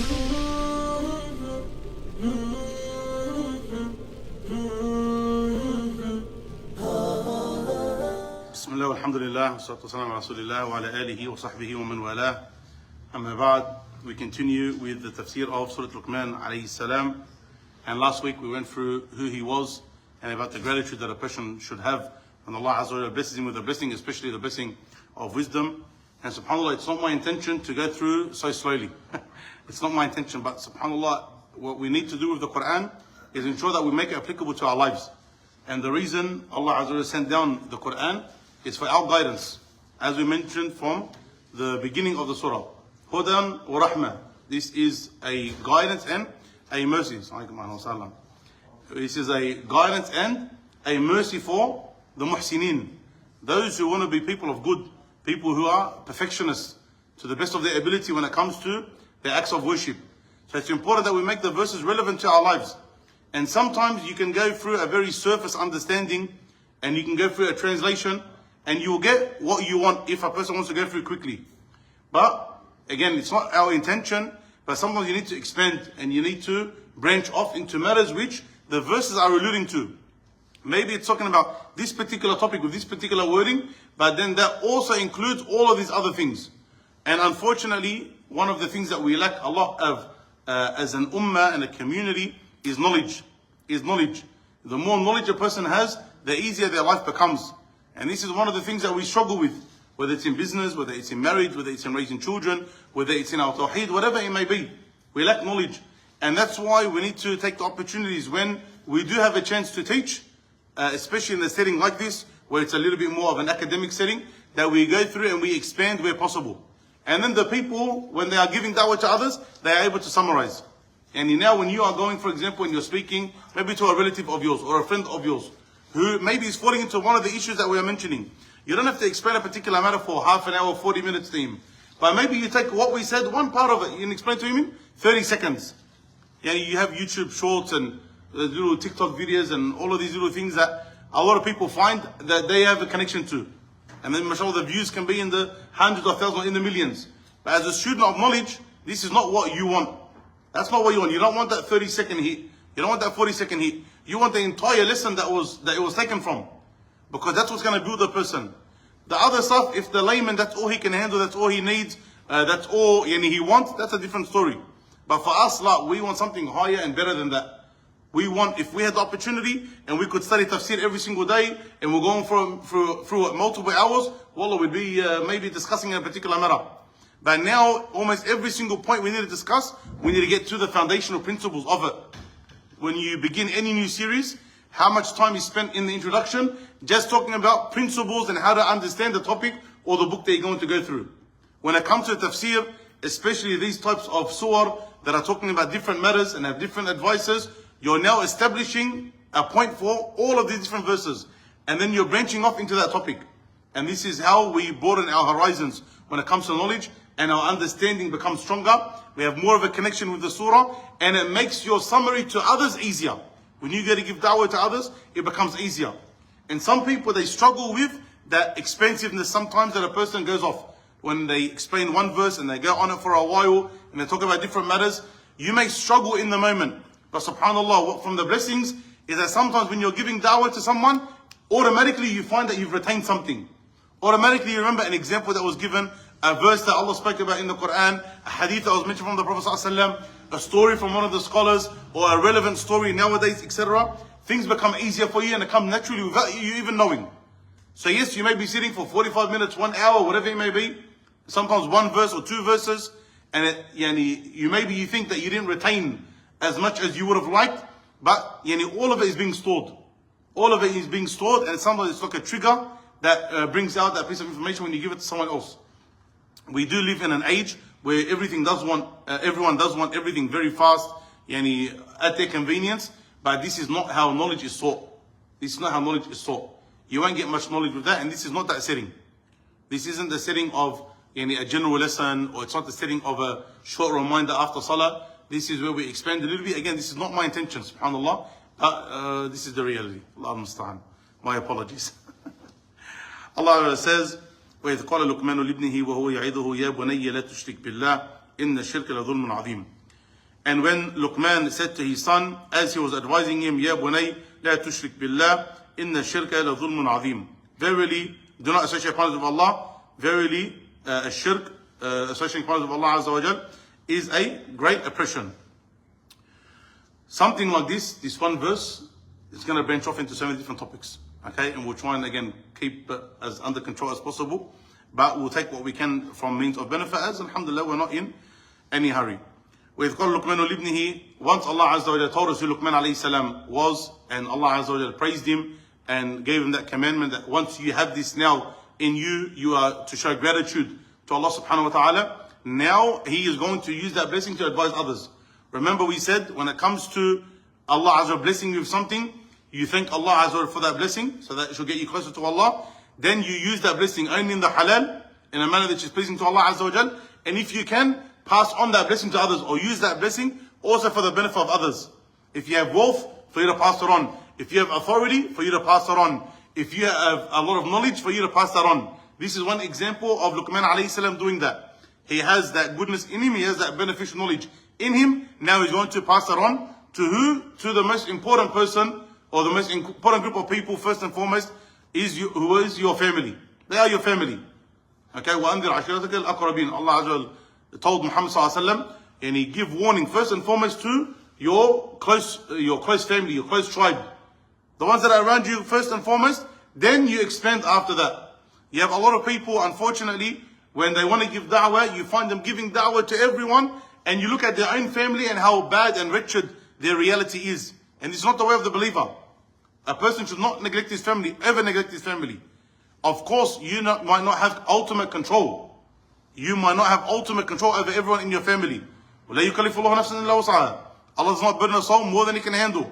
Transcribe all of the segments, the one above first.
Bismillah, alhamdulillah, wassalatu wassalamu ala rasulillah wa ala alihi wa sahbihi wa man walah. Amma ba'd, we continue with the tafsir of Surat Luqman alayhi salam. And last week we went through who he was and about the gratitude that a person should have when Allah Azza wa Jalla blesses him with a blessing, especially the blessing of wisdom. And subhanAllah, it's not my intention to go through so slowly. It's not my intention, but subhanAllah, what we need to do with the Quran is ensure that we make it applicable to our lives. And the reason Allah Azza wa Jalla sent down the Quran is for our guidance. As we mentioned from the beginning of the surah. Hudan wa rahmah. This is a guidance and a mercy. This is a guidance and a mercy for the muhsinin. Those who want to be people of good. People who are perfectionists to the best of their ability when it comes to their acts of worship. So it's important that we make the verses relevant to our lives. And sometimes you can go through a very surface understanding and you can go through a translation and you will get what you want if a person wants to go through quickly. But again, it's not our intention, but sometimes you need to expand and you need to branch off into matters which the verses are alluding to. Maybe it's talking about this particular topic with this particular wording, but then that also includes all of these other things. And unfortunately, one of the things that we lack a lot of as an ummah and a community is knowledge. The more knowledge a person has, the easier their life becomes. And this is one of the things that we struggle with, whether it's in business, whether it's in marriage, whether it's in raising children, whether it's in our tawheed, whatever it may be. We lack knowledge. And that's why we need to take the opportunities when we do have a chance to teach, especially in a setting like this, where it's a little bit more of an academic setting, that we go through and we expand where possible. And then the people, when they are giving da'wah to others, they are able to summarize. And now when you are going, for example, and you're speaking, maybe to a relative of yours or a friend of yours, who maybe is falling into one of the issues that we are mentioning. You don't have to explain a particular matter for half an hour, 40 minutes to him. But maybe you take what we said, one part of it, you can explain to him in 30 seconds. Yeah, you have YouTube shorts and little TikTok videos and all of these little things that a lot of people find that they have a connection to. And then mashallah, the views can be in the hundreds of thousands, in the millions. But as a student of knowledge, this is not what you want. That's not what you want. You don't want that 30-second hit. You don't want that 40-second hit. You want the entire lesson that it was taken from. Because that's what's going to build the person. The other stuff, if the layman, that's all he can handle, that's all he needs, that's all he wants, that's a different story. But for us, we want something higher and better than that. We want, if we had the opportunity and we could study tafsir every single day and we're going through multiple hours, wallah, we'd be maybe discussing a particular matter. But now, almost every single point we need to discuss, we need to get to the foundational principles of it. When you begin any new series, how much time is spent in the introduction just talking about principles and how to understand the topic or the book that you're going to go through. When it comes to tafsir, especially these types of surah that are talking about different matters and have different advices, you're now establishing a point for all of these different verses. And then you're branching off into that topic. And this is how we broaden our horizons when it comes to knowledge, and our understanding becomes stronger. We have more of a connection with the surah, and it makes your summary to others easier. When you get to give da'wah to others, it becomes easier. And some people, they struggle with that expansiveness sometimes that a person goes off. When they explain one verse and they go on it for a while, and they talk about different matters, you may struggle in the moment. But subhanAllah, from the blessings is that sometimes when you're giving da'wah to someone, automatically you find that you've retained something. Automatically you remember an example that was given, a verse that Allah spoke about in the Quran, a hadith that was mentioned from the Prophet ﷺ, a story from one of the scholars, or a relevant story nowadays, etc. Things become easier for you and it comes naturally without you even knowing. So yes, you may be sitting for 45 minutes, 1 hour, whatever it may be. Sometimes one verse or two verses, and you think that you didn't retain as much as you would have liked, but all of it is being stored. All of it is being stored, and sometimes it's like a trigger that brings out that piece of information when you give it to someone else. We do live in an age where everyone does want everything very fast, at their convenience, but this is not how knowledge is sought. This is not how knowledge is sought. You won't get much knowledge with that, and this is not that setting. This isn't the setting of a general lesson, or it's not the setting of a short reminder after salah. This is where we expand a little bit. Again, this is not my intention, subhanAllah, but this is the reality. Allah musta'an. My apologies. Allah says, وَإِذْ قَالَ لُقْمَانُ لِابْنِهِ وَهُوَ يَعِظُهُ يَا بُنَيَّ لَا تُشْرِكْ بِاللَّهِ إِنَّ الشِّرْكَ لَظُلْمٌ عَظِيمٌ. And when Luqman said to his son, as he was advising him, Ya bunay, la tushrik billah, inna shirka la dhulmun azim. Verily, do not associate partners with Allah. Verily, shirk, associating partners with Allah Azza wa Jal, is a great oppression. Something like this one verse, is going to branch off into so many different topics. Okay, and we'll try and again keep it as under control as possible. But we'll take what we can from means of benefit, as alhamdulillah we're not in any hurry. وإذ قال لقمان لابنه, once Allah Azza wa Jalla told us who Luqman alayhi salam was, and Allah Azza wa Jalla praised him and gave him that commandment that once you have this now in you, you are to show gratitude to Allah subhanahu wa ta'ala. Now he is going to use that blessing to advise others. Remember we said when it comes to Allah Azza wa Jalla blessing you with something, you thank Allah Azza wa Jalla for that blessing so that it should get you closer to Allah. Then you use that blessing only in the halal, in a manner that is pleasing to Allah Azza wa Jalla. And if you can, pass on that blessing to others, or use that blessing also for the benefit of others. If you have wealth, for you to pass it on. If you have authority, for you to pass it on. If you have a lot of knowledge, for you to pass that on. This is one example of Luqman alayhi salam doing that. He has that goodness in him, he has that beneficial knowledge in him. Now he's going to pass it on to who? To the most important person, or the most important group of people, first and foremost, who is your family. They are your family. Okay, وَأَنذِرْ عَشِيرَتَكَ الْأَقْرَبِينَ. Allah Azza wa Jalla told Muhammad sallallahu alaihi wasallam, and he give warning first and foremost to your close family, your close tribe, the ones that are around you first and foremost. Then you expand after that. You have a lot of people, unfortunately, when they want to give da'wah, you find them giving da'wah to everyone, and you look at their own family and how bad and wretched their reality is. And it's not the way of the believer. A person should not neglect his family, ever neglect his family. Of course, you might not have ultimate control. You might not have ultimate control over everyone in your family. Allah does not burden a soul more than he can handle.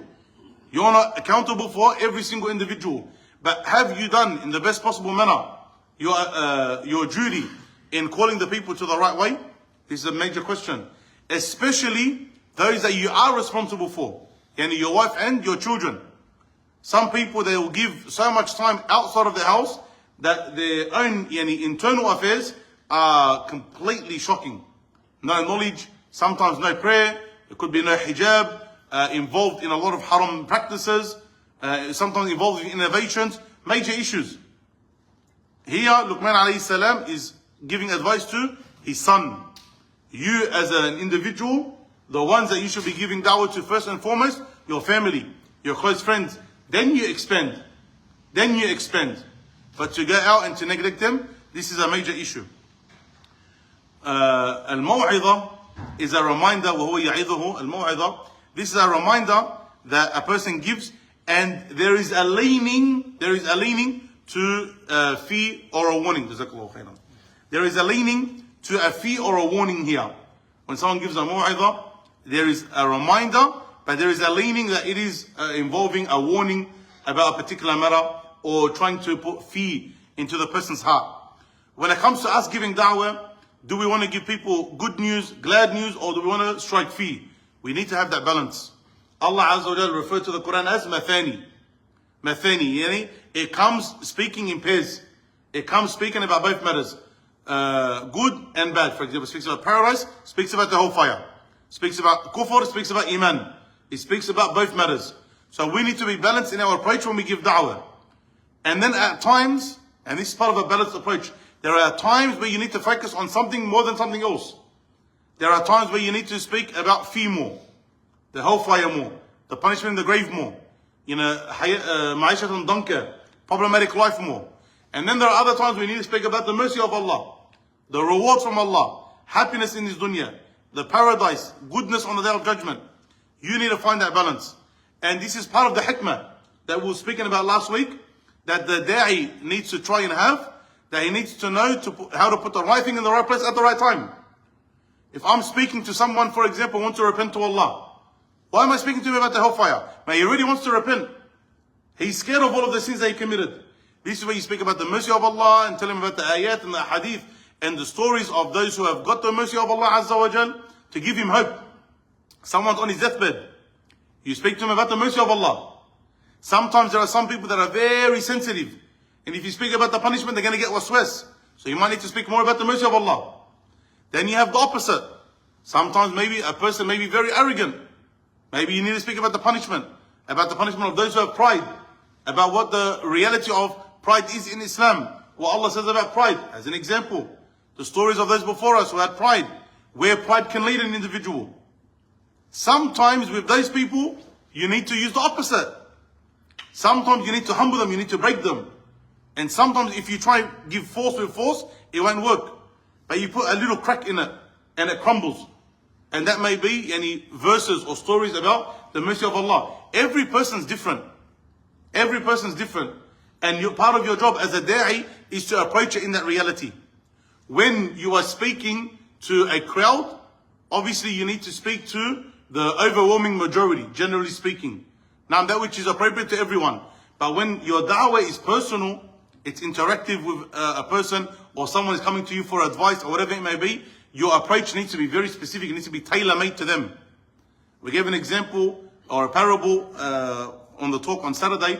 You are not accountable for every single individual. But have you done in the best possible manner your duty in calling the people to the right way? This is a major question. Especially those that you are responsible for. Yani your wife and your children. Some people, they will give so much time outside of the house that their own internal affairs are completely shocking. No knowledge, sometimes no prayer, it could be no hijab, involved in a lot of haram practices, sometimes involved in innovations, major issues. Here, Luqman alayhi salam is giving advice to his son. You as an individual, the ones that you should be giving da'wah to first and foremost, your family, your close friends. Then you expand. But to go out and to neglect them, this is a major issue. Al-maw'idha is a reminder, وَهُوَ يَعِظُهُ al-maw'idha. This is a reminder that a person gives, and there is a leaning to a fee or a warning. Jazakallahu khairan. There is a leaning to a fee or a warning here. When someone gives a maw'idha, there is a reminder, but there is a leaning that it is involving a warning about a particular matter, or trying to put fee into the person's heart. When it comes to us giving da'wah, do we want to give people good news, glad news, or do we want to strike fee? We need to have that balance. Allah Azza wa Jalla referred to the Quran as mathani. Mathani, yani it comes speaking in pairs. It comes speaking about both matters. Good and bad. For example, it speaks about paradise, speaks about the whole fire. Speaks about kufr, speaks about iman. It speaks about both matters. So we need to be balanced in our approach when we give da'wah. And then at times, and this is part of a balanced approach, there are times where you need to focus on something more than something else. There are times where you need to speak about fee more, the hellfire more, the punishment in the grave more, ma'ishat danka, problematic life more. And then there are other times where you need to speak about the mercy of Allah, the rewards from Allah, happiness in this dunya, the paradise, goodness on the day of judgment. You need to find that balance. And this is part of the hikmah that we were speaking about last week, that the da'i needs to try and have, that he needs to know how to put the right thing in the right place at the right time. If I'm speaking to someone, for example, who wants to repent to Allah, why am I speaking to him about the hellfire? Man, he really wants to repent. He's scared of all of the sins that he committed. This is where you speak about the mercy of Allah and tell him about the ayat and the hadith and the stories of those who have got the mercy of Allah Azza wa Jal, to give him hope. Someone's on his deathbed. You speak to him about the mercy of Allah. Sometimes there are some people that are very sensitive. And if you speak about the punishment, they're going to get waswas. So you might need to speak more about the mercy of Allah. Then you have the opposite. Sometimes maybe a person may be very arrogant. Maybe you need to speak about the punishment of those who have pride, about what the reality of pride is in Islam, what Allah says about pride. As an example, the stories of those before us who had pride, where pride can lead an individual. Sometimes with those people, you need to use the opposite. Sometimes you need to humble them, you need to break them. And sometimes if you try and give force with force, it won't work. But you put a little crack in it, and it crumbles. And that may be any verses or stories about the mercy of Allah. Every person's different. Every person's different. And part of your job as a da'i is to approach it in that reality. When you are speaking to a crowd, obviously you need to speak to the overwhelming majority, generally speaking. Now that which is appropriate to everyone. But when your da'wah is personal, it's interactive with a person, or someone is coming to you for advice or whatever it may be, your approach needs to be very specific. It needs to be tailor-made to them. We gave an example or a parable on the talk on Saturday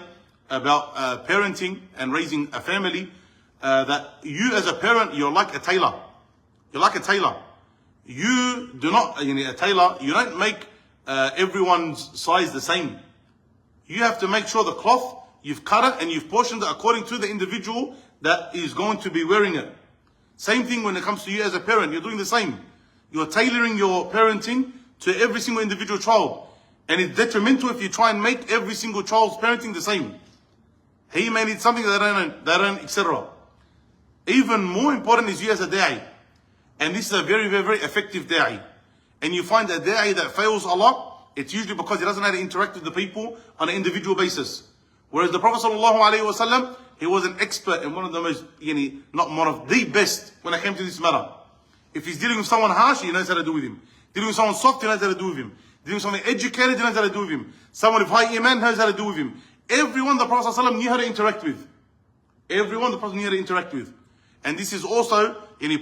about parenting and raising a family. That you as a parent, you're like a tailor. You're like a tailor. You do not, a tailor, you don't make everyone's size the same. You have to make sure the cloth, you've cut it and you've portioned it according to the individual that is going to be wearing it. Same thing when it comes to you as a parent, you're doing the same. You're tailoring your parenting to every single individual child. And it's detrimental if you try and make every single child's parenting the same. He may need something that they don't, etc. Even more important is you as a da'i. And this is a very, very, very effective da'i. And you find a da'i that fails a lot, it's usually because he doesn't know how to interact with the people on an individual basis. Whereas the Prophet ﷺ, he was an expert and one of the most, not one of the best when it came to this matter. If he's dealing with someone harsh, he knows how to do with him. Dealing with someone soft, he knows how to do with him. Dealing with someone educated, he knows how to do with him. Someone with high iman knows how to do with him. Everyone the Prophet ﷺ knew how to interact with. Everyone the Prophet knew how to interact with. And this is also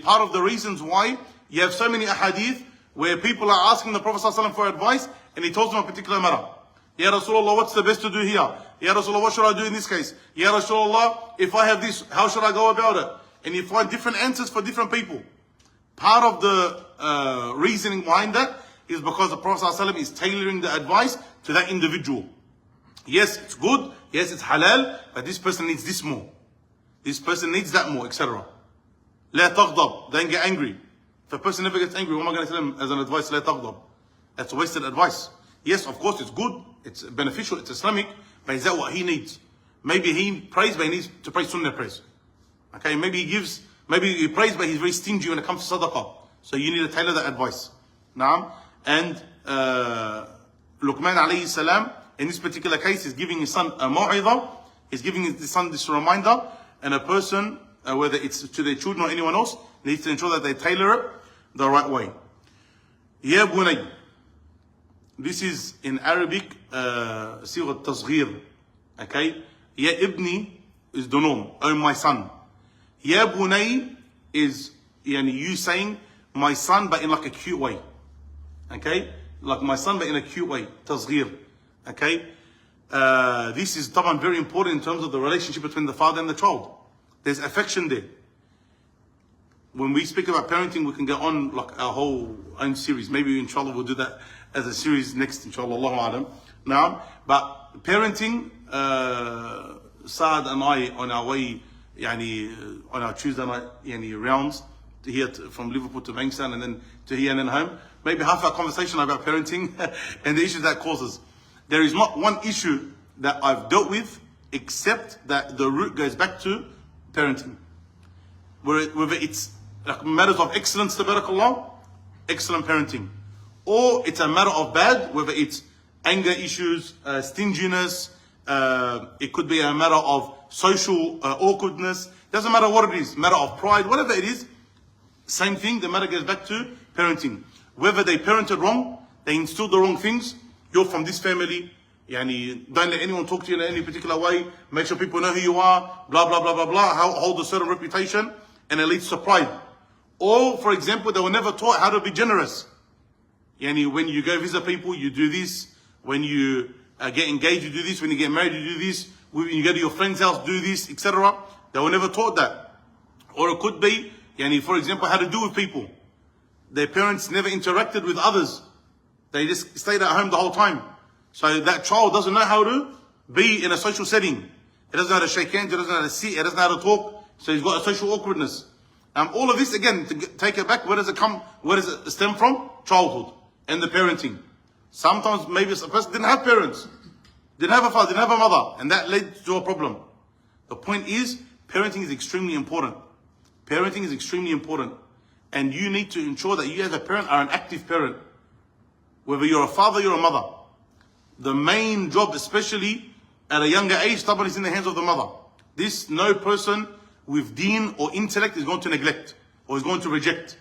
part of the reasons why you have so many ahadith where people are asking the Prophet ﷺ for advice and he tells them a particular matter. Ya Rasulullah, what's the best to do here? Ya Rasulullah, what should I do in this case? Ya Rasulullah, if I have this, how should I go about it? And you find different answers for different people. Part of the reasoning behind that is because the Prophet ﷺ is tailoring the advice to that individual. Yes, it's good. Yes, it's halal. But this person needs this more. This person needs that more, etc. لا تغضب. Don't get angry. If a person never gets angry, what am I going to tell him as an advice? لا تغضب. That's wasted advice. Yes, of course, it's good. It's beneficial. It's Islamic. But is that what he needs? Maybe he prays, but he needs to pray sunnah prayers. Okay, maybe he prays, but he's very stingy when it comes to sadaqah. So you need to tailor that advice. Naam. And Luqman alayhi salam, in this particular case, is giving his son a maw'idah. He's giving his son this reminder. And a person, whether it's to their children or anyone else, needs to ensure that they tailor it the right way. Ya bunay. This is in Arabic, Surat Tasghir. Okay? Ya ibni is the norm. Oh, my son. Ya bunay is you saying my son, but in like a cute way. Okay? Like my son, but in a cute way. Tasghir. Okay? This is very important in terms of the relationship between the father and the child. There's affection there. When we speak about parenting, we can go on like a whole own series. Maybe inshallah we'll do that as a series next, inshallah, Allahu A'lam. Now, but parenting, Saad and I on our way, on our Tuesday night, rounds to here from Liverpool to Bankstown and then to here and then home. Maybe half our conversation about parenting and the issues that causes. There is not one issue that I've dealt with except that the root goes back to parenting. Whether it's like matters of excellence, tabarakallah, excellent parenting. Or it's a matter of bad, whether it's anger issues, stinginess, it could be a matter of social awkwardness. Doesn't matter what it is, matter of pride, whatever it is, same thing, the matter goes back to parenting. Whether they parented wrong, they instilled the wrong things, you're from this family, don't let anyone talk to you in any particular way, make sure people know who you are, blah, blah, blah, blah, blah, hold a certain reputation, and it leads to pride. Or, for example, they were never taught how to be generous. When you go visit people, you do this. When you get engaged, you do this. When you get married, you do this. When you go to your friend's house, do this, etc. They were never taught that. Or it could be, for example, how to deal with people. their parents never interacted with others. They just stayed at home the whole time. So that child doesn't know how to be in a social setting. He doesn't know how to shake hands, he doesn't know how to sit, he doesn't know how to talk. So he's got a social awkwardness. All of this, again, to take it back, where does it come? Where does it stem from? Childhood and the parenting. Sometimes maybe a person didn't have parents, didn't have a father, didn't have a mother, and that led to a problem. The point is, parenting is extremely important. Parenting is extremely important. And you need to ensure that you as a parent are an active parent. Whether you're a father, you're a mother. The main job, especially at a younger age, stubborn is in the hands of the mother. This, no person with deen or intellect is going to neglect or is going to reject.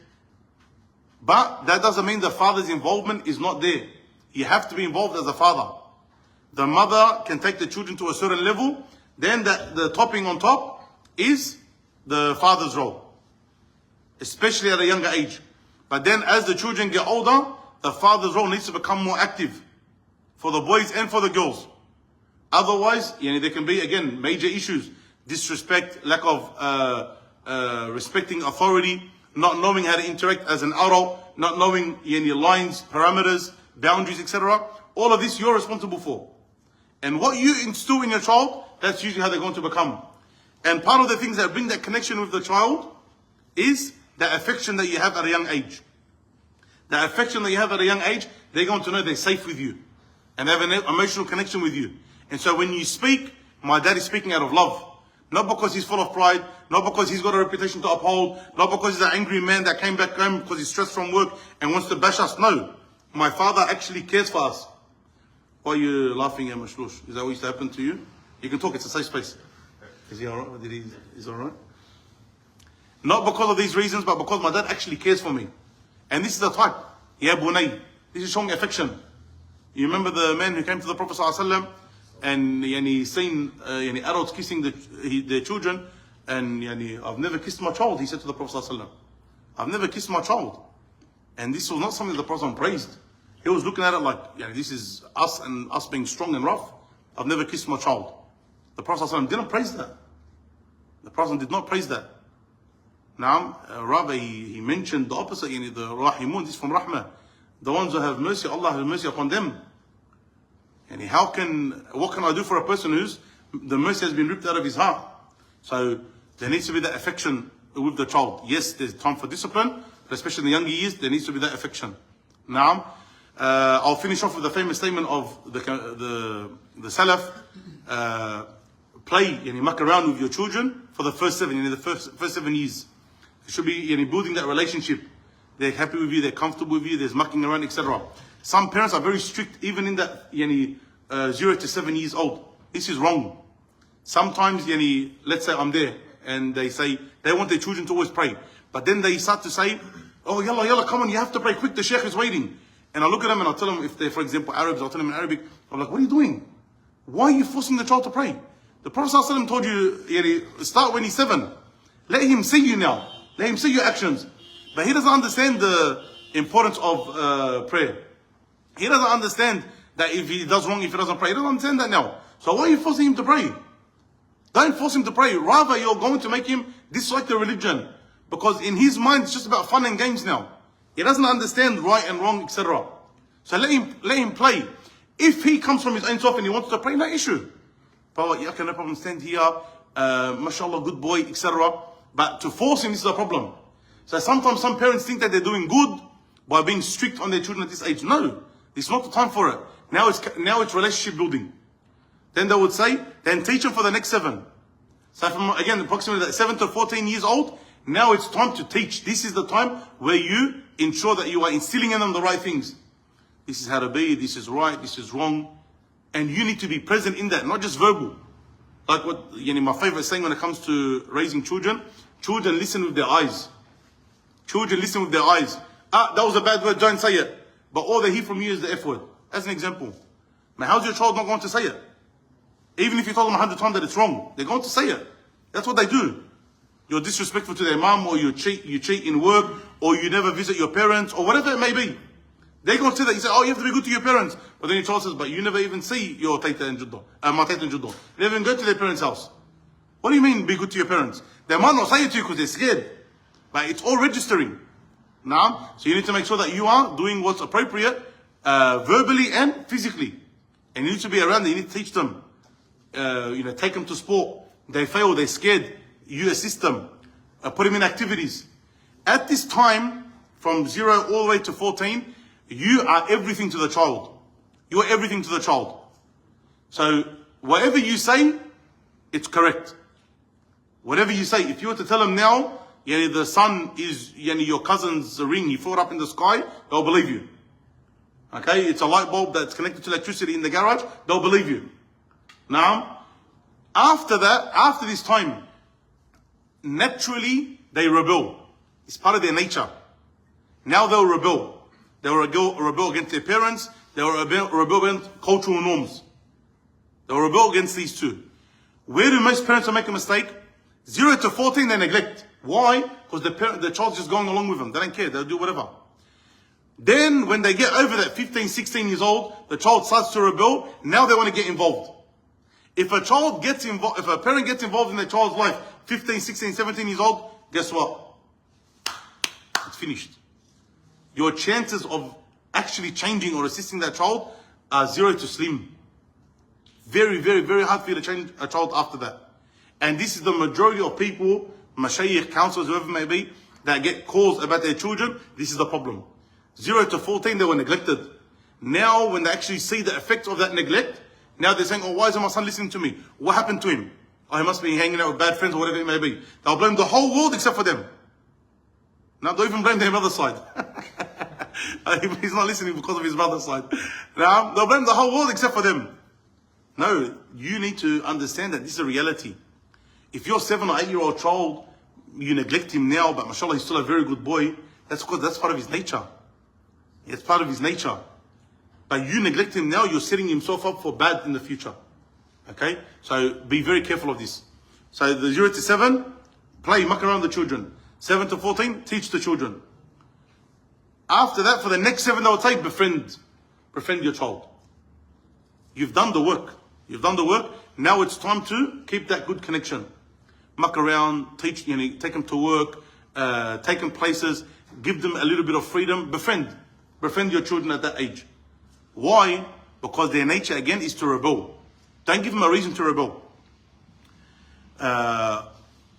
But that doesn't mean the father's involvement is not there. You have to be involved as a father. The mother can take the children to a certain level, then the topping on top is the father's role, especially at a younger age. But then as the children get older, the father's role needs to become more active for the boys and for the girls. Otherwise, there can be, again, major issues. Disrespect, lack of respecting authority, not knowing how to interact as an adult, not knowing lines, parameters, boundaries, etc. All of this you're responsible for. And what you instill in your child, that's usually how they're going to become. And part of the things that bring that connection with the child is the affection that you have at a young age. The affection that you have at a young age, they're going to know they're safe with you. And they have an emotional connection with you. And so when you speak, my dad is speaking out of love. Not because he's full of pride, not because he's got a reputation to uphold, not because he's an angry man that came back home because he's stressed from work and wants to bash us. No. My father actually cares for us. Why are you laughing at Mashloush? Is that what used to happen to you? You can talk, it's a safe space. Is he alright? Is he alright? Not because of these reasons, but because my dad actually cares for me. And this is the type. Ya bunay. This is showing affection. You remember the man who came to the Prophet ﷺ and he seen adults kissing their children, and I've never kissed my child, he said to the Prophet ﷺ. I've never kissed my child. And this was not something the Prophet praised. He was looking at it like, this is us and us being strong and rough. I've never kissed my child. The Prophet ﷺ didn't praise that. The Prophet did not praise that. Now, rather he mentioned the opposite, the Rahimun, this is from Rahmah. The ones who have mercy, Allah has mercy upon them. And what can I do for a person whose the mercy has been ripped out of his heart? So there needs to be that affection with the child. Yes, there's time for discipline, but especially in the younger years, there needs to be that affection. Now, I'll finish off with the famous statement of the Salaf. Play, muck around with your children for the first 7, the first 7 years. You should be building that relationship. They're happy with you, they're comfortable with you, there's mucking around, etc. Some parents are very strict, even in that 0 to 7 years old. This is wrong. Sometimes, let's say I'm there, and they say they want their children to always pray. But then they start to say, oh, yalla, come on, you have to pray quick, the Shaykh is waiting. And I look at them and I'll tell them, if they're, for example, Arabs, I'll tell them in Arabic, I'm like, what are you doing? Why are you forcing the child to pray? The Prophet ﷺ told you, start when he's 7. Let him see you now. Let him see your actions. But he doesn't understand the importance of prayer. He doesn't understand that if he does wrong, if he doesn't pray, he doesn't understand that now. So why are you forcing him to pray? Don't force him to pray. Rather, you're going to make him dislike the religion. Because in his mind, it's just about fun and games now. He doesn't understand right and wrong, etc. So let him play. If he comes from his own self and he wants to pray, no issue. But okay, no problem, stand here, mashallah, good boy, etc. But to force him, this is a problem. So sometimes some parents think that they're doing good by being strict on their children at this age. No, it's not the time for it. Now it's relationship building. Then they would say, then teach them for the next 7. So from, again, approximately 7 to 14 years old, now it's time to teach. This is the time where you ensure that you are instilling in them the right things. This is how to be, this is right, this is wrong. And you need to be present in that, not just verbal. Like what, my favorite saying when it comes to raising children, children listen with their eyes. Children listen with their eyes. That was a bad word, don't say it. But all they hear from you is the F word. As an example. Now how's your child not going to say it? Even if you told them 100 times that it's wrong, they're going to say it. That's what they do. You're disrespectful to their mom, or you cheat in work, or you never visit your parents, or whatever it may be. They're going to say that. You say, oh, you have to be good to your parents. But then your child says, but you never even see your Taita and Juddo, my Taita and Juddo. They never even go to their parents' house. What do you mean, be good to your parents? They might not say it to you because they're scared. But it's all registering. Now, so you need to make sure that you are doing what's appropriate, verbally and physically. And you need to be around them, you need to teach them. Take them to sport. They fail, they're scared. You assist them. Put them in activities. At this time, from 0 all the way to 14, you are everything to the child. You are everything to the child. So, whatever you say, it's correct. Whatever you say, if you were to tell them now, the sun is your cousin's ring, he flew up in the sky, they'll believe you. Okay, it's a light bulb that's connected to electricity in the garage, they'll believe you. Now, after that, after this time, naturally they rebel. It's part of their nature. Now they'll rebel. They will rebel against their parents, they will rebel against cultural norms. They'll rebel against these two. Where do most parents make a mistake? 0 to 14 they neglect. Why? Because the child's just going along with them. They don't care, they'll do whatever. Then when they get over that 15, 16 years old, the child starts to rebel, now they want to get involved. If a parent gets involved in their child's life, 15, 16, 17 years old, guess what? It's finished. Your chances of actually changing or assisting that child are 0 to slim. Very, very, very hard for you to change a child after that. And this is the majority of people, mashayikh, counselors, whoever it may be, that get calls about their children. This is the problem. 0 to 14, they were neglected. Now, when they actually see the effect of that neglect, now they're saying, oh, why isn't my son listening to me? What happened to him? Oh, he must be hanging out with bad friends or whatever it may be. They'll blame the whole world except for them. Now, don't even blame their mother's side. He's not listening because of his mother's side. Now, they'll blame the whole world except for them. No, you need to understand that this is a reality. If your 7 or 8 year old child, you neglect him now, but mashallah, he's still a very good boy, that's because that's part of his nature. It's part of his nature. But you neglect him now, you're setting himself up for bad in the future. Okay? So be very careful of this. So the 0 to 7, play, muck around the children. 7 to 14, teach the children. After that, for the next 7 they'll take, befriend your child. You've done the work. You've done the work. Now it's time to keep that good connection. Muck around, teach, take them to work, take them places, give them a little bit of freedom. Befriend your children at that age. Why? Because their nature again is to rebel. Don't give them a reason to rebel.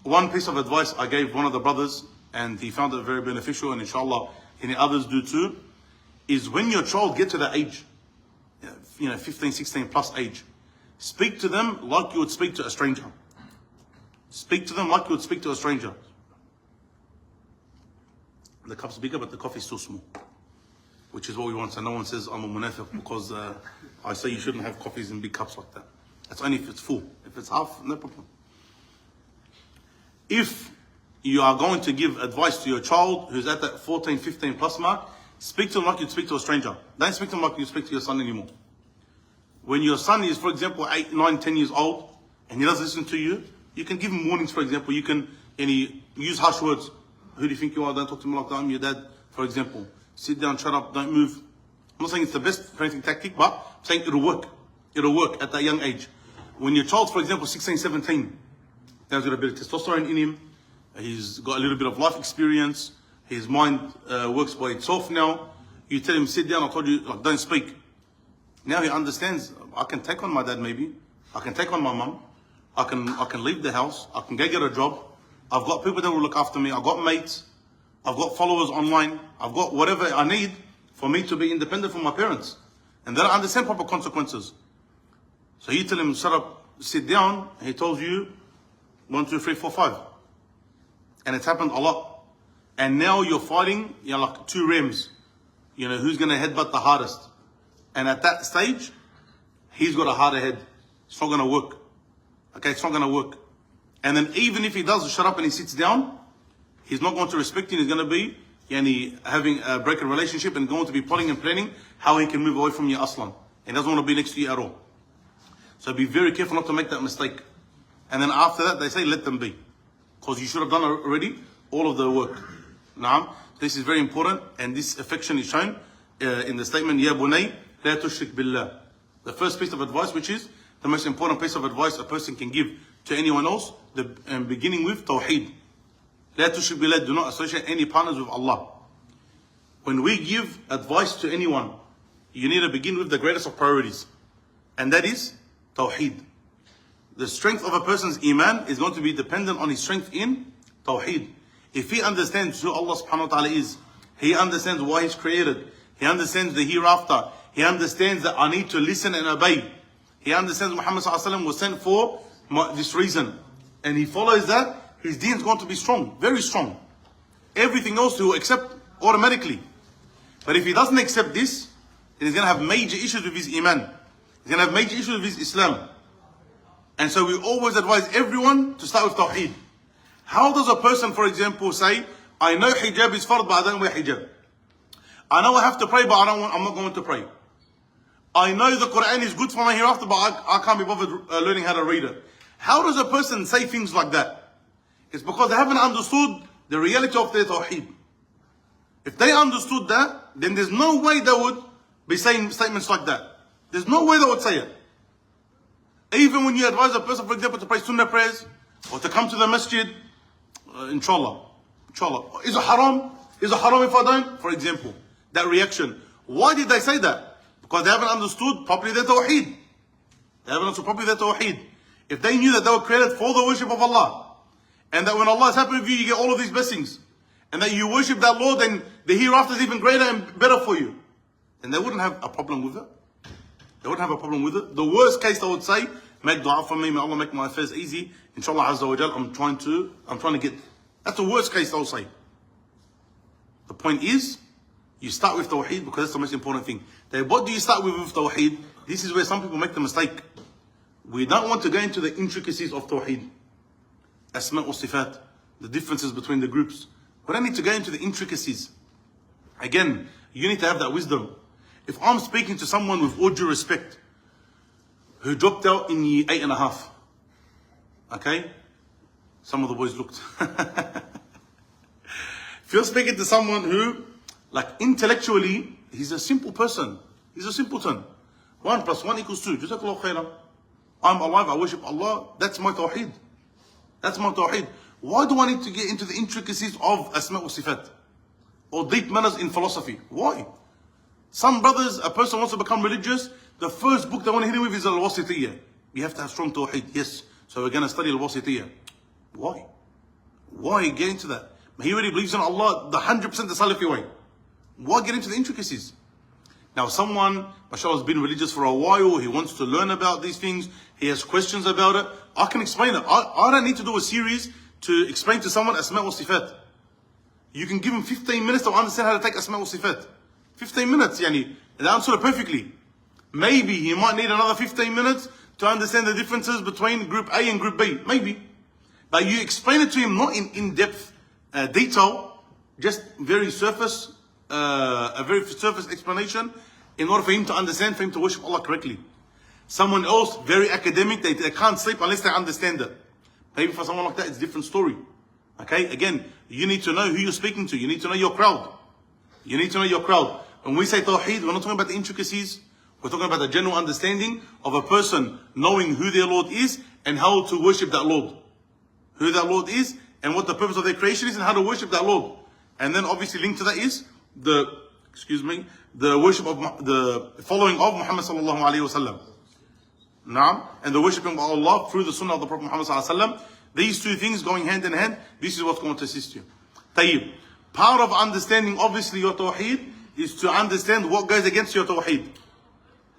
One piece of advice I gave one of the brothers, and he found it very beneficial, and inshallah any others do too, is when your child gets to that age, 15, 16 plus age, speak to them like you would speak to a stranger. Speak to them like you would speak to a stranger. The cup's bigger, but the coffee is still small. Which is what we want. So no one says I'm a munafiq because I say you shouldn't have coffees in big cups like that. That's only if it's full. If it's half, no problem. If you are going to give advice to your child who's at that 14, 15 plus mark, speak to them like you'd speak to a stranger. Don't speak to them like you speak to your son anymore. When your son is, for example, 8, 9, 10 years old, and he doesn't listen to you, you can give him warnings, for example. You can use harsh words. Who do you think you are? Don't talk to me like that. I'm your dad, for example. Sit down, shut up, don't move. I'm not saying it's the best parenting tactic, but I'm saying it'll work. It'll work at that young age. When your child, for example, 16, 17, he's got a bit of testosterone in him, he's got a little bit of life experience, his mind works by itself now. You tell him, sit down, I told you, don't speak. Now he understands, I can take on my dad maybe, I can take on my mum, I can leave the house, I can go get a job, I've got people that will look after me, I've got mates, I've got followers online, I've got whatever I need for me to be independent from my parents. And then I understand proper consequences. So you tell him, shut up, sit down, and he tells you 1, 2, 3, 4, 5. And it's happened a lot. And now you're fighting, like two rams. Who's going to headbutt the hardest. And at that stage, he's got a harder head. It's not going to work. Okay, it's not going to work. And then even if he does shut up and he sits down, he's not going to respect you. He's going to be having a broken relationship and going to be plotting and planning how he can move away from you aslan. He doesn't want to be next to you at all. So be very careful not to make that mistake. And then after that, they say, let them be. Because you should have done already all of the work. Naam. This is very important. And this affection is shown in the statement, Ya bunay, la tushrik billah. The first piece of advice, which is the most important piece of advice a person can give to anyone else, beginning with tawheed. La tushrik billah, do not associate any partners with Allah. when we give advice to anyone, you need to begin with the greatest of priorities. And that is Tawheed. The strength of a person's Iman is going to be dependent on his strength in Tawheed. If he understands who Allah subhanahu wa ta'ala is, he understands why he's created, he understands the hereafter, he understands that I need to listen and obey, he understands Muhammad sallallahu alaihi wasallam was sent for this reason, and he follows that, his deen is going to be strong, very strong. Everything else he will accept automatically. But if he doesn't accept this, then he's going to have major issues with his Iman. He's going to have major issues with his Islam. And so we always advise everyone to start with Tawheed. How does a person, for example, say, I know hijab is fard, but I don't wear hijab. I know I have to pray, but I'm not going to pray. I know the Quran is good for my hereafter, but I can't be bothered learning how to read it. How does a person say things like that? It's because they haven't understood the reality of their Tawheed. If they understood that, then there's no way they would be saying statements like that. There's no way they would say it. Even when you advise a person, for example, to pray sunnah prayers, or to come to the masjid, inshallah. Is it haram? Is it haram if I don't? For example, that reaction. Why did they say that? Because they haven't understood properly their Tawheed. They haven't understood properly their Tawheed. If they knew that they were created for the worship of Allah, and that when Allah is happy with you, you get all of these blessings, and that you worship that Lord, then the hereafter is even greater and better for you, then they wouldn't have a problem with it. They wouldn't have a problem with it. The worst case they would say, make dua for me, may Allah make my affairs easy. Inshallah Azza wa Jal, I'm trying to get. That's the worst case they'll say. The point is, you start with Tawheed because that's the most important thing. Then what do you start with Tawheed? This is where some people make the mistake. We don't want to go into the intricacies of Tawheed. Asma wa Sifat, the differences between the groups. We don't need to go into the intricacies. Again, you need to have that wisdom. If I'm speaking to someone with all due respect, who dropped out in year 8.5, okay? Some of the boys looked. If you're speaking to someone who, like intellectually, he's a simple person. He's a simpleton. 1 + 1 = 2. Jazakallahu khairan. I'm alive, I worship Allah. That's my Tawheed. That's my Tawheed. Why do I need to get into the intricacies of Asma wa Sifat? Or deep manners in philosophy? Why? Some brothers, a person wants to become religious, the first book they want to hit him with is Al-Wasitiyya. You have to have strong Tawheed. Yes. So we're going to study Al-Wasitiyya. Why? Why get into that? He already believes in Allah, the 100% the Salafi way. Why get into the intricacies? Now someone, mashallah, has been religious for a while, he wants to learn about these things, he has questions about it, I can explain it. I don't need to do a series to explain to someone Asma wa Sifat. You can give him 15 minutes to understand how to take Asma wa Sifat. 15 minutes, yani, and answer it perfectly. Maybe he might need another 15 minutes to understand the differences between group A and group B. Maybe. But you explain it to him not in in-depth detail, just very surface, a very surface explanation, in order for him to understand, for him to worship Allah correctly. Someone else, very academic, they can't sleep unless they understand it. Maybe for someone like that, it's a different story. Okay, again, you need to know who you're speaking to. You need to know your crowd. You need to know your crowd. When we say Tawheed, we're not talking about the intricacies. We're talking about the general understanding of a person knowing who their Lord is and how to worship that Lord. Who that Lord is and what the purpose of their creation is and how to worship that Lord. And then obviously linked to that is the worship of the following of Muhammad sallallahu alaihi wasallam. Now, and the worshiping of Allah through the sunnah of the Prophet Muhammad sallallahu alaihi wasallam. These two things going hand in hand, this is what's going to assist you. Tayyib. Part of understanding obviously your Tawheed is to understand what goes against your Tawheed.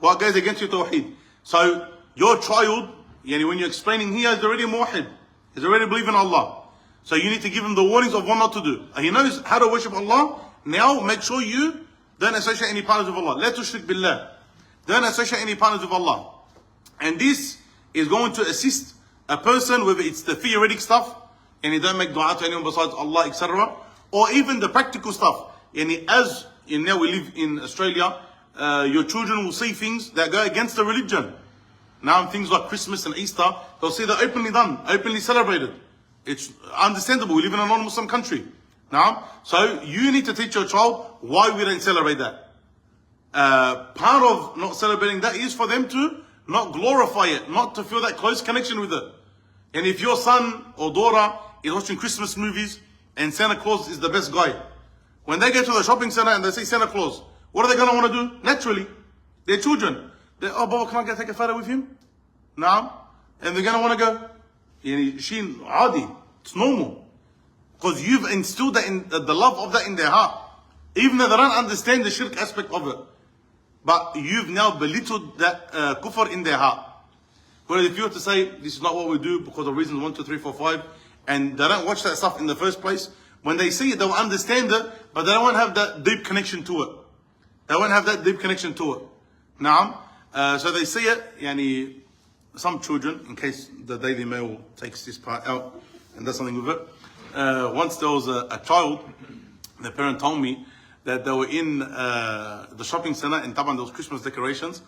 What goes against your Tawheed. So, your child, when you're explaining here, is already muwahid. He's already believing in Allah. So you need to give him the warnings of what not to do. He knows how to worship Allah. Now make sure you don't associate any partners with Allah. La tushrik billah. Don't associate any partners with Allah. And this is going to assist a person, whether it's the theoretic stuff, and you don't make dua to anyone besides Allah, etc. Or even the practical stuff. As now we live in Australia, your children will see things that go against the religion. Now things like Christmas and Easter, they'll see they're openly done, openly celebrated. It's understandable, we live in a non-Muslim country. Now, so you need to teach your child why we don't celebrate that. Part of not celebrating that is for them to not glorify it, not to feel that close connection with it. And if your son or daughter is watching Christmas movies and Santa Claus is the best guy, When they get to the shopping center and they see Santa Claus, what are they going to want to do? Naturally, their children. Oh, Baba, can I take a photo with him? Now, and they're going to want to go. Yani, adi. It's normal. Because you've instilled that in, the love of that in their heart. Even though they don't understand the shirk aspect of it. But you've now belittled that kufr in their heart. Whereas if you were to say, this is not what we do because of reasons 1, 2, 3, 4, 5, and they don't watch that stuff in the first place, when they see it, they'll understand it, but they won't have that deep connection to it. They won't have that deep connection to it. Now, so they see it, yani, some children, in case the Daily Mail takes this part out and does something with it. Once there was a child, the parent told me that they were in the shopping center and Taban, there was Christmas decorations.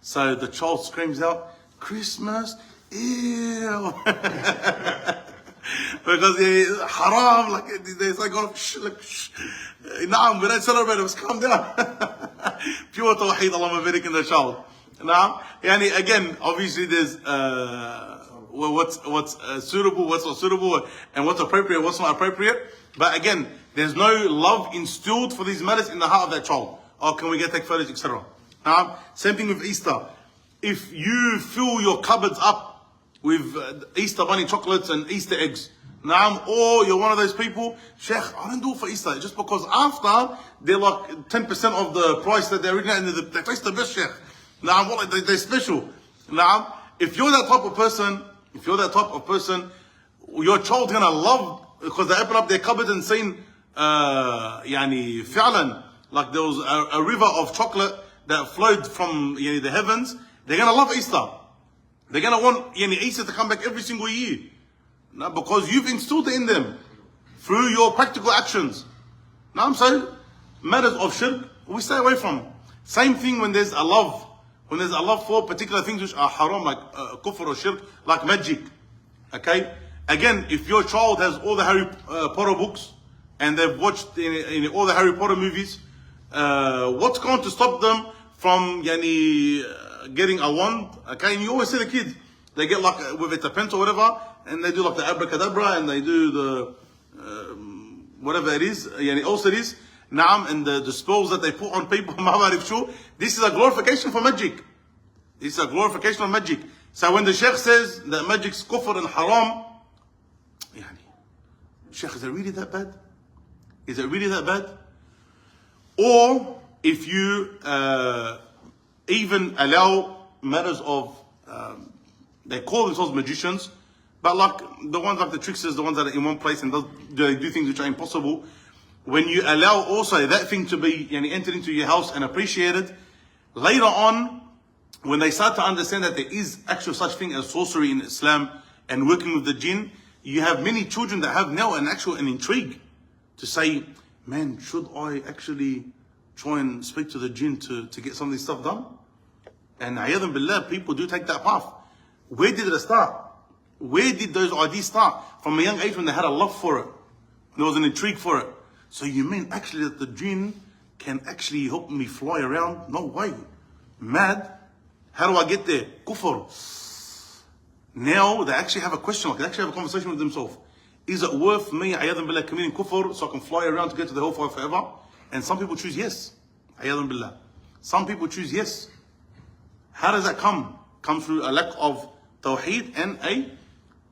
So the child screams out, Christmas, ew. Because haram, like they say, shh, like, shh. Naam, we don't celebrate it, calm down. Pure tawheed, Allah barik in the child. Now, yani, again, obviously there's what's suitable, what's not suitable, and what's appropriate, what's not appropriate. But again, there's no love instilled for these matters in the heart of that child. Oh, can we take photos, etc. Now, same thing with Easter. If you fill your cupboards up with Easter bunny chocolates and Easter eggs, or you're one of those people, Sheikh, I don't do it for Easter, just because after they're like 10% of the price that they're originally, and they taste the best, Sheikh. They're special. If you're that type of person, your child's gonna love, because they open up their cupboard and saying, فعلا, like there was a river of chocolate that flowed from the heavens. They're gonna love Easter. They're gonna want Easter to come back every single year. Now, because you've instilled it in them through your practical actions. Now, so matters of shirk, we stay away from. Same thing when there's a love. When there's a love for particular things which are haram, like kufr or shirk, like magic. Okay? Again, if your child has all the Harry Potter books, and they've watched in all the Harry Potter movies, what's going to stop them from getting a wand? Okay, and you always see the kids, they get like with a pencil or whatever, and they do like the abracadabra, and they do the whatever it is, also it is, naam, and the spells that they put on people. This is a glorification for magic. This is a glorification of magic. So when the Sheikh says that magic's kufr and haram, Sheikh, is it really that bad? Is it really that bad? Or if you even allow matters of, they call themselves magicians, but like the ones like the tricksters, the ones that are in one place and they do things which are impossible, when you allow also that thing to be entered into your house and appreciated, later on, when they start to understand that there is actual such thing as sorcery in Islam and working with the jinn, you have many children that have now an intrigue to say, man, should I actually try and speak to the jinn to get some of this stuff done? And ayadhan billah, people do take that path. Where did it start? Where did those ideas start? From a young age when they had a love for it. There was an intrigue for it. So you mean actually that the jinn can actually help me fly around? No way. Mad. How do I get there? Kufr. Now they actually have a question, they actually have a conversation with themselves. Is it worth me, ayadhan billah, committing kufr so I can fly around to get to the hellfire forever? And some people choose yes. Ayadhan billah. Some people choose yes. How does that come? Comes through a lack of tawheed and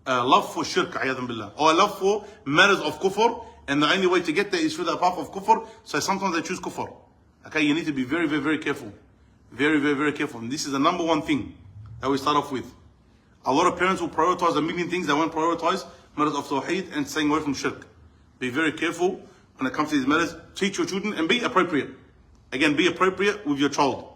a love for shirk, ayadhan billah. Or a love for matters of kufr. And the only way to get there is through the path of kufr. So sometimes they choose kufr. Okay, you need to be very, very, very careful. Very, very, very careful. And this is the number one thing that we start off with. A lot of parents will prioritize a million things. They won't prioritize matters of tawheed and staying away from shirk. Be very careful when it comes to these matters. Teach your children and be appropriate. Again, be appropriate with your child.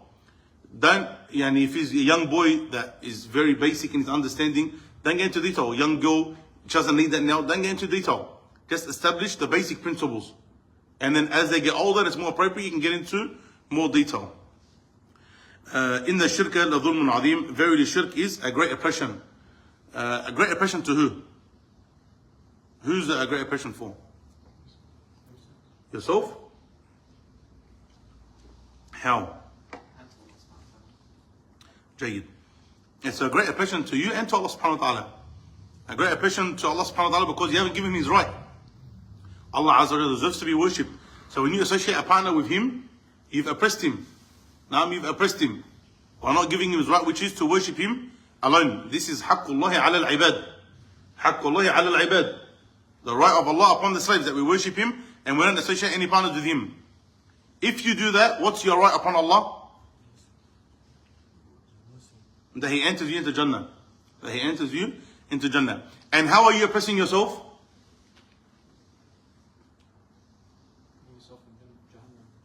Don't, if he's a young boy that is very basic in his understanding, don't get into detail. Young girl, she doesn't need that now. Don't get into detail. Just establish the basic principles. And then as they get older, it's more appropriate, you can get into more detail. In the shirk, la dhulmun adhim, verily shirk is a great oppression. A great oppression to who? Who's a great oppression for? Yourself? How? Jayyid. It's a great oppression to you and to Allah subhanahu wa ta'ala. A great oppression to Allah subhanahu wa ta'ala because you haven't given him his right. Allah Azza wa Jalla deserves to be worshipped. So when you associate a partner with him, you've oppressed him. Now you've oppressed him. By not giving him his right, which is to worship him alone. This is Haqqullahi ala al-ibad. Haqqullahi ala al-ibad. The right of Allah upon the slaves, that we worship him and we don't associate any partners with him. If you do that, what's your right upon Allah? That he enters you into Jannah. That he enters you into Jannah. And how are you oppressing yourself?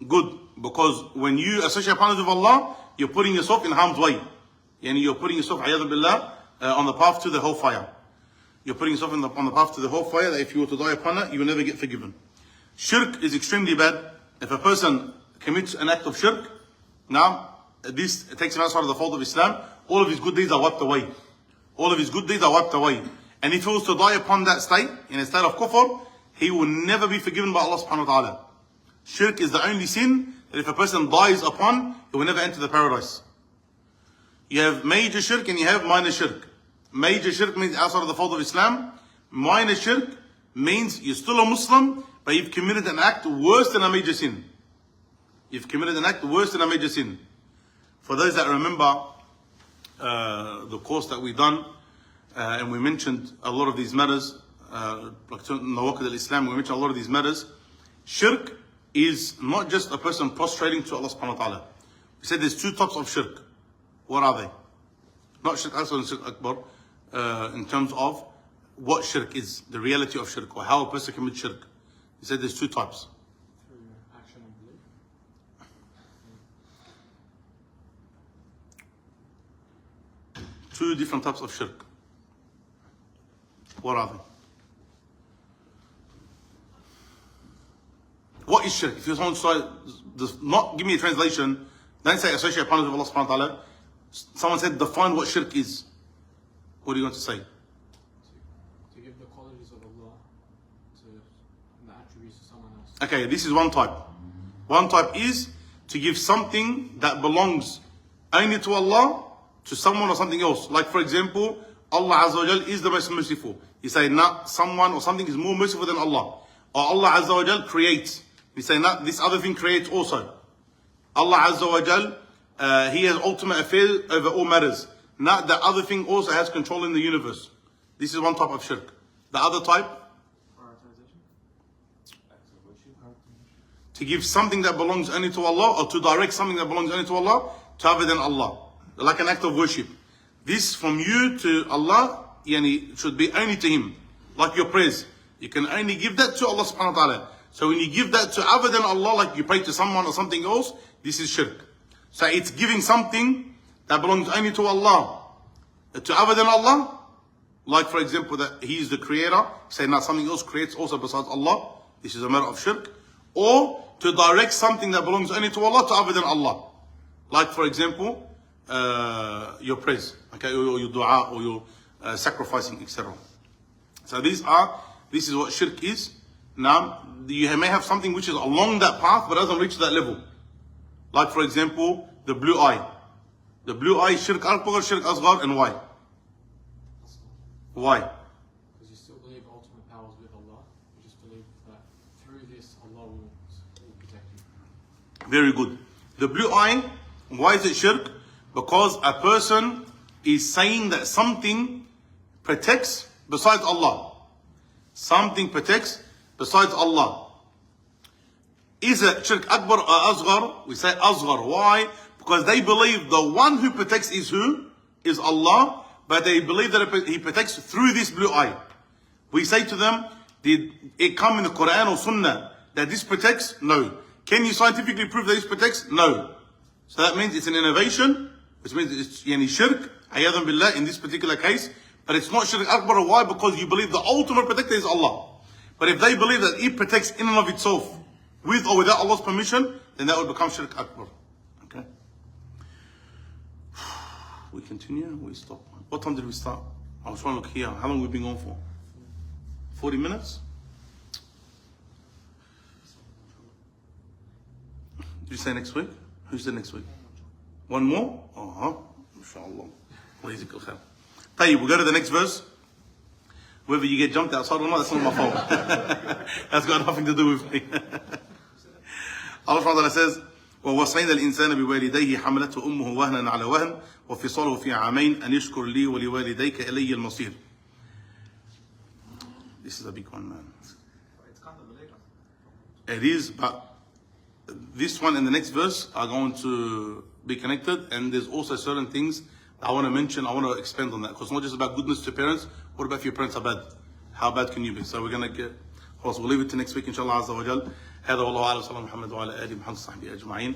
Good. Because when you associate partners with Allah, you're putting yourself in harm's way. Yani you're putting yourself, ayadhan billah, on the path to the hellfire. You're putting yourself on the path to the hellfire, that if you were to die upon it, you will never get forgiven. Shirk is extremely bad. If a person commits an act of shirk, now this takes him outside of the fold of Islam, all of his good deeds are wiped away. All of his good deeds are wiped away. And if he was to die upon that state, in a state of kufr, he will never be forgiven by Allah subhanahu wa ta'ala. Shirk is the only sin that if a person dies upon, he will never enter the paradise. You have major shirk and you have minor shirk. Major shirk means outside of the fold of Islam. Minor shirk means you're still a Muslim, but you've committed an act worse than a major sin. You've committed an act worse than a major sin. For those that remember the course that we've done, and we mentioned a lot of these matters, like in the Nawaqid al-Islam, we mentioned a lot of these matters. Shirk is not just a person prostrating to Allah subhanahu wa ta'ala. We said there's two types of shirk. What are they? Not shirk asghar and shirk akbar, in terms of what shirk is, the reality of shirk, or how a person commits shirk. We said there's two types. Through action and belief. Two different types of shirk. What are they? What is shirk? If you want to does not give me a translation, don't say associate partners with Allah subhanahu wa ta'ala. Someone said define what shirk is. What are you going to say? To give the qualities of Allah to the attributes to someone else. Okay, this is one type. One type is to give something that belongs only to Allah to someone or something else. Like for example, Allah Azza wa Jal is the most merciful. You say, nah, someone or something is more merciful than Allah. Or Allah Azza wa Jal creates. You say, nah, this other thing creates also. Allah Azza wa Jal, He has ultimate affairs over all matters. Not that other thing also has control in the universe. This is one type of shirk. The other type, to give something that belongs only to Allah, or to direct something that belongs only to Allah to other than Allah, like an act of worship. This from you to Allah, yani, should be only to Him, like your prayers. You can only give that to Allah subhanahu wa ta'ala. So when you give that to other than Allah, like you pray to someone or something else, this is shirk. So it's giving something that belongs only to Allah to other than Allah, like for example that He is the creator, say now something else creates also besides Allah, this is a matter of shirk. Or to direct something that belongs only to Allah to other than Allah, like for example your praise, okay, or your dua, or your sacrificing, etc. So this is what shirk is. Now you may have something which is along that path but doesn't reach that level, like for example the blue eye. The blue eye, shirk akbar, shirk asghar, and why? Why? Because you still believe ultimate powers with Allah. You just believe that through this Allah will protect you. Very good. The blue eye, why is it shirk? Because a person is saying that something protects besides Allah. Something protects besides Allah. Is it shirk akbar or asghar? We say asghar. Why? Because they believe the one who protects is who? Is Allah. But they believe that He protects through this blue eye. We say to them, did it come in the Quran or Sunnah that this protects? No. Can you scientifically prove that this protects? No. So that means it's an innovation, which means it's yani shirk, ayadhan billah, in this particular case. But it's not shirk akbar. Why? Because you believe the ultimate protector is Allah. But if they believe that it protects in and of itself, with or without Allah's permission, then that would become shirk akbar. Okay? We continue, we stop. What time did we start? I was trying to look here. How long have we been on for? 40 minutes? Did you say next week? Who said next week? One more? Uh-huh. Inshallah. Tayyib, we'll go to the next verse. Whether you get jumped outside or not, that's not my fault. That's got nothing to do with me. Allah subhanahu wa ta'ala says, وَوَصَيْنَا الْإِنسَانَ بِوَالِدَيْهِ حَمْلَتْهُ أُمُّهُ وَهْنًا عَلَى وَهْنٍ وَفِصَالُهُ فِي عَامَيْنِ أَنِ اشْكُرْ لِي وَلِوَالِدَيْكَ إِلَيَّ الْمَصِيرُ. This is a big one, man. It's kind of later. It is, but this one and the next verse are going to be connected, and there's also certain things I want to mention, I want to expand on that, because it's not just about goodness to parents. What about if your parents are bad? How bad can you be? So we're going to get, we'll leave it to next week, inshallah, azza wa jal. هذا والله أعلم. صلى الله على محمد وعلى آله محمد صحبه أجمعين.